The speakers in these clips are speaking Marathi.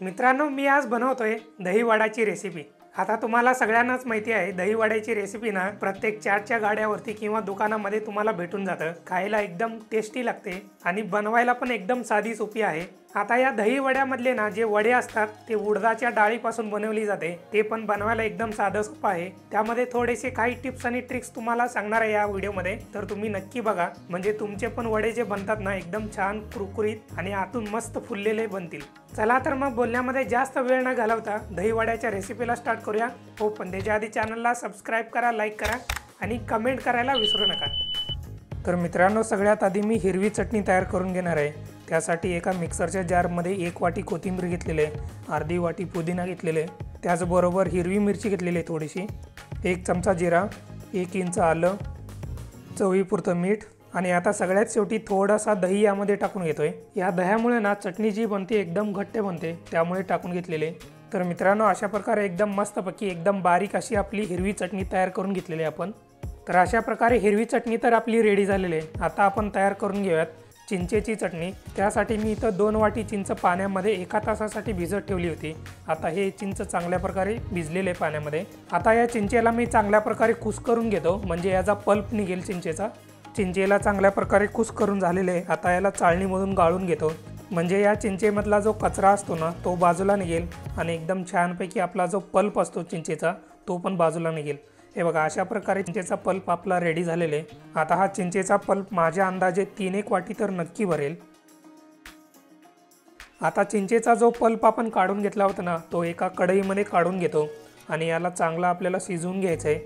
मित्रांनो, मी आज बनवतोय दही वडाची रेसिपी। आता तुम्हाला सगळ्यांनाच माहिती आहे दही वड्याची रेसिपी ना प्रत्येक चाटच्या गाड्यावरती किंवा दुकानामध्ये तुम्हाला भेटून जातं। खायला एकदम टेस्टी लागते आणि बनवायला पण एकदम साधी सोपी आहे। आता या दही वड्यामधले ना जे वडे असतात ते उडदाच्या डाळीपासून बनवली जाते। ते पण बनवायला एकदम साधं सोपं आहे। त्यामध्ये थोडेसे काही टिप्स आणि ट्रिक्स तुम्हाला सांगणार आहे या व्हिडिओमध्ये, तर तुम्ही नक्की बघा। म्हणजे तुमचे पण वडे जे बनतात ना एकदम छान कुरकुरीत आणि आतून मस्त फुललेले बनतील। चला तर मग बोलण्यामध्ये जास्त वेळ न घालवता दही वड्याच्या रेसिपीला स्टार्ट करूया। हो, पण त्याच्या आधी चॅनलला सबस्क्राइब करा, लाईक करा आणि कमेंट करायला विसरू नका। तर मित्रांनो, सगळ्यात आधी मी हिरवी चटणी तयार करून घेणार आहे। त्यासाठी एका मिक्सरच्या जारमध्ये 1 वाटी कोथिंबीर घेतलेली आहे, अर्धी वाटी पुदिना घेतलेले, त्याचबरोबर हिरवी मिरची घेतलेली आहे थोडीशी, 1 चमचा जिरा, 1 इंच आलं, चवीपुरतं मीठ आणि आता सगळ्यात शेवटी थोडासा दही यामध्ये टाकून घेतोय। या दह्यामुळे ना चटणी जी बनते एकदम घट्ट बनते, त्यामुळे टाकून घेतलेले। तर मित्रांनो, अशा प्रकारे एकदम मस्तपैकी एकदम बारीक अशी आपली हिरवी चटणी तयार करून घेतलेली आहे आपण। तर अशा प्रकारे हिरवी चटणी तर आपली रेडी झालेली आहे। आता आपण तयार करून घेऊयात चिंचेची चटणी। त्यासाठी मी इथं 2 वाटी चिंच पाण्यामध्ये 1 तासासाठी भिजत ठेवली होती। आता हे चिंच चांगल्या प्रकारे भिजलेले पाण्यामध्ये। आता या चिंचेला मी चांगल्या प्रकारे कुस्करून घेतो, म्हणजे याचा पल्प निघेल चिंचेचा। चिंचेला चांगल्या प्रकारे कुस्करून झालेले आहे। आता याला चाळणीमधून गाळून घेतो, म्हणजे या चिंचेमधला जो कचरा असतो ना तो बाजूला निघेल आणि एकदम छानपैकी आपला जो पल्प असतो चिंचेचा तो पण बाजूला निघेल। हे बघा, अशा प्रकारे चिंचेचा पल्प आपला रेडी झालेला आहे। आता हा चिंचेचा पल्प माझ्या अंदाजे 3-1 वाटी तर नक्की भरेल। आता चिंचेचा जो पल्प आपण काढून घेतला होता ना तो एका कढईमध्ये काढून घेतो आणि याला चांगला आपल्याला शिजवून घ्यायचं आहे।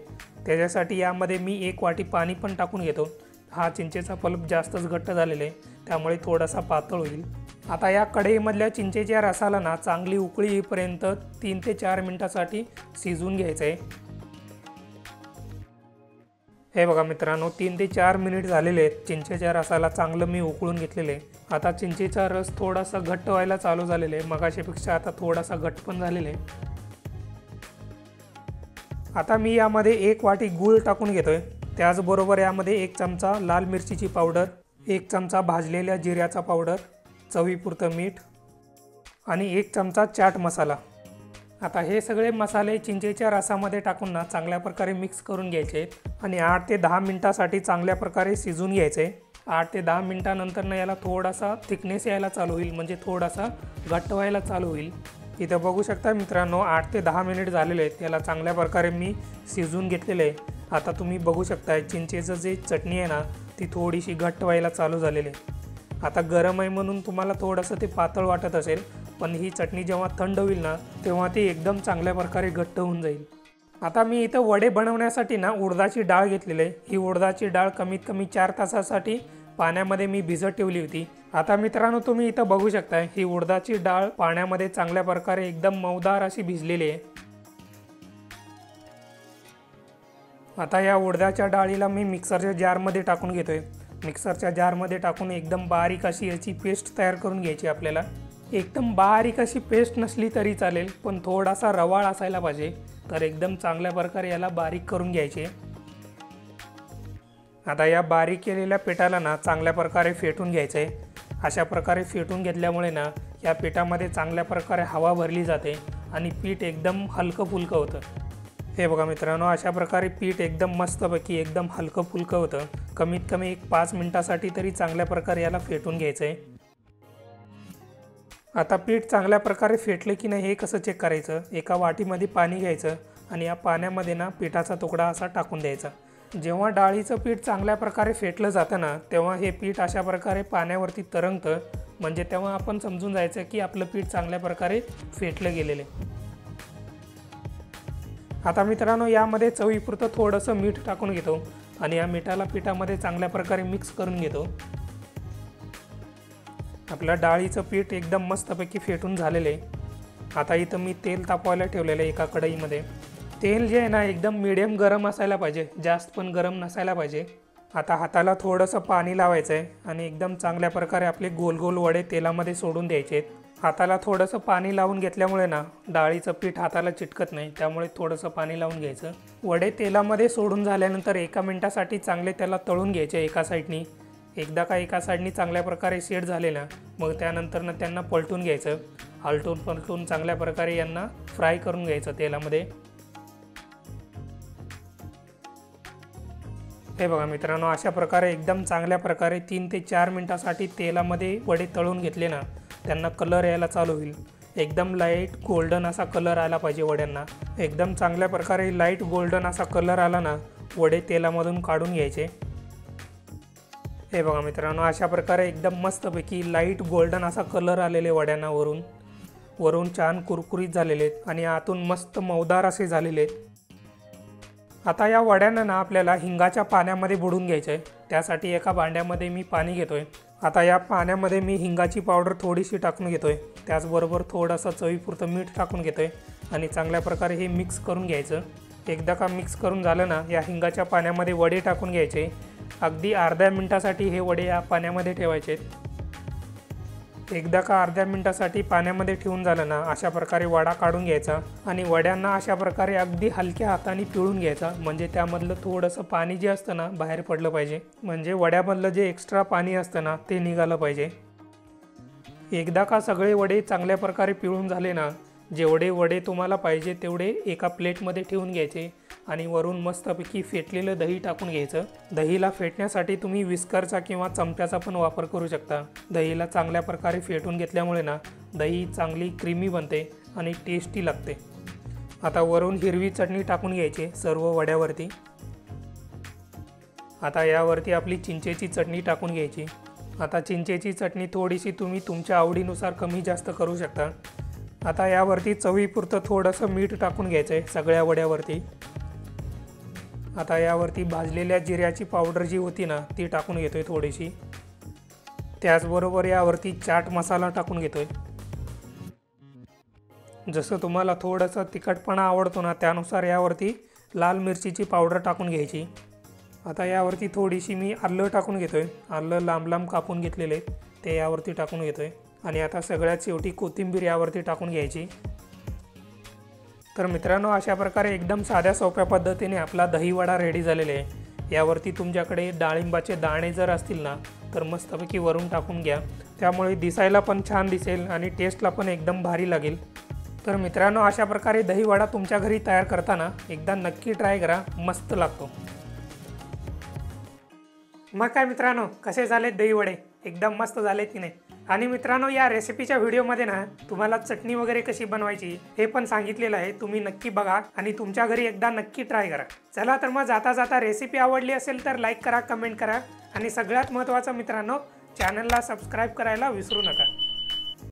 त्याच्यासाठी यामध्ये मी 1 वाटी पाणी पण टाकून घेतो। हा चिंचेचा पल्प जास्तच घट्ट झालेला आहे, त्यामुळे थोडासा पातळ होईल। आता या कढईमधल्या चिंचेच्या रसाला ना चांगली उकळी येईपर्यंत 3 ते 4 मिनिटांसाठी शिजवून घ्यायचं आहे। हे बघा मित्रांनो, 3 ते 4 मिनिट झालेले आहेत। चिंचेच्या रसाला चांगलं मी उकळून घेतलेले आहे। आता चिंचेचा रस थोडासा घट्ट व्हायला चालू झालेला आहे, मगाशीपेक्षा आता थोडासा घट्ट पण झालेला आहे। आता मी यामध्ये 1 वाटी गूळ टाकून घेतोय, त्याचबरोबर यामध्ये 1 चमचा लाल मिरचीची पावडर, 1 चमचा भाजलेल्या जिऱ्याचा पावडर, चवीपुरतं मीठ आणि 1 चमचा चाट मसाला। आता हे सगळे मसाले चिंचेच्या रसामध्ये टाकून ना चांगल्या प्रकारे मिक्स करून घ्यायचे आहेत आणि 8 ते 10 मिनिटांसाठी चांगल्या प्रकारे शिजवून घ्यायचे। 8 ते 10 मिनिटांनंतर ना याला थोडासा थिकनेस यायला चालू होईल, म्हणजे थोडासा घट्ट व्हायला चालू होईल। इथं बघू शकता मित्रांनो, 8 ते 10 मिनिट झालेले आहेत। त्याला चांगल्या प्रकारे मी शिजवून घेतलेले आहे। आता तुम्ही बघू शकता चिंचेचं जे चटणी आहे ना ती थोडीशी घट्ट व्हायला चालू झालेली आहे। आता गरम आहे म्हणून तुम्हाला थोडंसं ते पातळ वाटत असेल, पण ही चटणी जेव्हा थंड होईल ना तेव्हा ती एकदम चांगल्या प्रकारे घट्ट होऊन जाईल। आता मी इथं वडे बनवण्यासाठी ना उडदाची डाळ घेतलेली आहे। ही उडदाची डाळ कमीत कमी 4 तासासाठी पाण्यामध्ये मी भिजत ठेवली होती। आता मित्रांनो, तुम्ही इथं बघू शकता ही उडदाची डाळ पाण्यामध्ये चांगल्या प्रकारे एकदम मऊदार अशी भिजलेली आहे। आता या उडदाच्या डाळीला मी मिक्सरच्या जारमध्ये टाकून घेतोय। मिक्सरच्या जारमध्ये टाकून एकदम बारीक अशी याची पेस्ट तयार करून घ्यायची आपल्याला। एकदम बारीक अशी पेस्ट नसली तरी चालेल, पण थोडासा रवाळ असायला पाहिजे, तर एकदम चांगल्या प्रकारे याला बारीक करून घ्यायचे। आता या बारीक केलेल्या पिठाला ना चांगल्या प्रकारे फेटून घ्यायचं आहे। अशा प्रकारे फेटून घेतल्यामुळे ना या पिठामध्ये चांगल्या प्रकारे हवा भरली जाते आणि पीठ एकदम हलकं फुलकं होतं। हे बघा मित्रांनो, अशा प्रकारे पीठ एकदम मस्तपैकी एकदम हलकं फुलकं होतं। कमीत कमी 5 मिनिटांसाठी तरी चांगल्या प्रकारे याला फेटून घ्यायचं आहे। आता पीठ चांगल्या प्रकारे फेटलं की नाही हे कसं चेक करायचं, एका वाटीमध्ये पाणी घ्यायचं आणि या पाण्यामध्ये ना पिठाचा तुकडा असा टाकून द्यायचा। जेव्हा डाळीचं पीठ चांगल्या प्रकारे फेटलं जातं ना तेव्हा हे पीठ अशा प्रकारे पाण्यावरती तरंगतं, म्हणजे तेव्हा आपण समजून जायचं की आपलं पीठ चांगल्या प्रकारे फेटलं गेलेलं आहे। आता मित्रांनो, यामध्ये चवीपुरतं थोडंसं मीठ टाकून घेतो आणि या मिठाला पिठामध्ये चांगल्या प्रकारे मिक्स करून घेतो। आपलं डाळीचं पीठ एकदम मस्तपैकी फेटून झालेलं आहे। आता इथं मी तेल तापवायला ठेवलेलं आहे एका कढईमध्ये। तेल जे आहे ना एकदम मीडियम गरम असायला पाहिजे, जास्त पण गरम नसायला पाहिजे। आता हाताला थोडंसं पाणी लावायचं आहे आणि एकदम चांगल्या प्रकारे आपले गोल गोल वडे तेलामध्ये सोडून द्यायचे आहेत। हाताला थोडंसं पाणी लावून घेतल्यामुळे ना डाळीचं पीठ हाताला चिटकत नाही, त्यामुळे थोडंसं पाणी लावून घ्यायचं। वडे तेलामध्ये सोडून झाल्यानंतर 1 मिनिटासाठी चांगले त्याला तळून घ्यायचे एका साईडनी। एकदा का एका साईडनी चांगल्या प्रकारे सेट झाले ना मग त्यानंतर त्यांना पलटून घ्यायचं। आलटून पलटून चांगल्या प्रकारे यांना फ्राय करून घ्यायचं तेलामध्ये। हे बघा मित्रांनो, अशा प्रकारे एकदम चांगल्या प्रकारे 3 ते 4 मिनिटांसाठी तेलामध्ये वडे तळून घेतले ना, त्यांना कलर यायला चालू होईल। एकदम लाईट गोल्डन असा कलर आला पाहिजे वड्यांना। एकदम चांगल्या प्रकारे लाईट गोल्डन असा कलर आला ना, वडे तेलामधून काढून घ्यायचे। हे बघा मित्रांनो, अशा प्रकारे एकदम मस्तपैकी लाईट गोल्डन असा कलर आलेले वड्यांना वरून छान कुरकुरीत झालेले आहेत आणि आतून मस्त मऊदार असे झालेले आहेत। आता या वड्यांना ना आपल्याला हिंगाच्या पाण्यामध्ये बुडवून घ्यायचं आहे। त्यासाठी एका भांड्यामध्ये मी पाणी घेतोय। आता या पाण्यामध्ये मी हिंगाची पावडर थोडीशी टाकून घेतोय, त्याचबरोबर थोडंसं चवीपुरतं मीठ टाकून घेतोय आणि चांगल्या प्रकारे हे मिक्स करून घ्यायचं। एकदा का मिक्स करून झालं ना, या हिंगाच्या पाण्यामध्ये वडे टाकून घ्यायचे। अगदी अर्ध्या मिनिटासाठी हे वडे या पाण्यामध्ये ठेवायचे। एकदा का अर्ध्या मिनिटासाठी पाण्यामध्ये ठेवून झालं ना, अशा प्रकारे वडा काढून घ्यायचा आणि वड्यांना अशा प्रकारे अगदी हलक्या हाताने पिळून घ्यायचा, म्हणजे त्यामधलं थोडंसं पाणी जे असतं ना बाहेर पडलं पाहिजे, म्हणजे वड्यामधलं जे एक्स्ट्रा पाणी असतं ना ते निघालं पाहिजे। एकदा का सगळे वडे चांगल्या प्रकारे पिळून झाले ना, जेवढे वडे तुम्हाला पाहिजे तेवढे एका प्लेटमध्ये ठेवून घ्यायचे आणि वरून मस्तपैकी फेटलेलं दही टाकून घ्यायचं। दहीला फेटण्यासाठी तुम्ही विस्करचा किंवा चमच्याचा पण वापर करू शकता। दहीला चांगल्या प्रकारे फेटून घेतल्यामुळे ना दही चांगली क्रीमी बनते आणि टेस्टी लागते। आता वरून हिरवी चटणी टाकून घ्यायची सर्व वड्यावरती। आता यावरती आपली चिंचेची चटणी टाकून घ्यायची। आता चिंचेची चटणी थोडीशी तुम्ही तुमच्या आवडीनुसार कमी जास्त करू शकता। आता यावरती चवीपुरतं थोडंसं मीठ टाकून घ्यायचं आहे सगळ्या वड्यावरती। आता यावरती भाजलेल्या जिऱ्याची पावडर जी होती ना ती टाकून घेतोय थोडीशी। त्याचबरोबर यावरती चाट मसाला टाकून घेतोय। जसं तुम्हाला थोडंसं तिखटपणा आवडतो ना त्यानुसार यावरती लाल मिरचीची पावडर टाकून घ्यायची। आता यावरती थोडीशी मी आलं टाकून घेतोय। आलं लांब लांब कापून घेतलेले ते यावरती टाकून घेतोय आणि आता सगळ्यात शेवटी कोथिंबीर यावरती टाकून घ्यायची। तर मित्रांनो, अशा प्रकारे एकदम साध्या सोप्या पद्धतीने आपला दहीवडा रेडी झालेला आहे। यावरती तुमच्याकडे डाळिंबाचे दाणे जर असतील ना तर मस्तपैकी वरून टाकून घ्या, त्यामुळे दिसायला पण छान दिसेल आणि टेस्टला पण एकदम भारी लागेल। तर मित्रांनो, अशा प्रकारे दहीवडा तुमच्या घरी तयार करताना एकदा नक्की ट्राय करा, मस्त लागतो। मग काय मित्रांनो, कसे झाले दहीवडे? एकदम मस्त झाले की नाही? आणि मित्रांनो, या रेसिपीच्या व्हिडिओमध्ये ना तुम्हाला चटणी वगैरे कशी बनवायची हे पण सांगितलेलं आहे। तुम्ही नक्की बघा आणि तुमच्या घरी एकदा नक्की ट्राय करा। चला तर मग जाता जाता रेसिपी आवडली असेल तर लाईक करा, कमेंट करा आणि सगळ्यात महत्त्वाचं मित्रांनो, चॅनलला सबस्क्राईब करायला विसरू नका।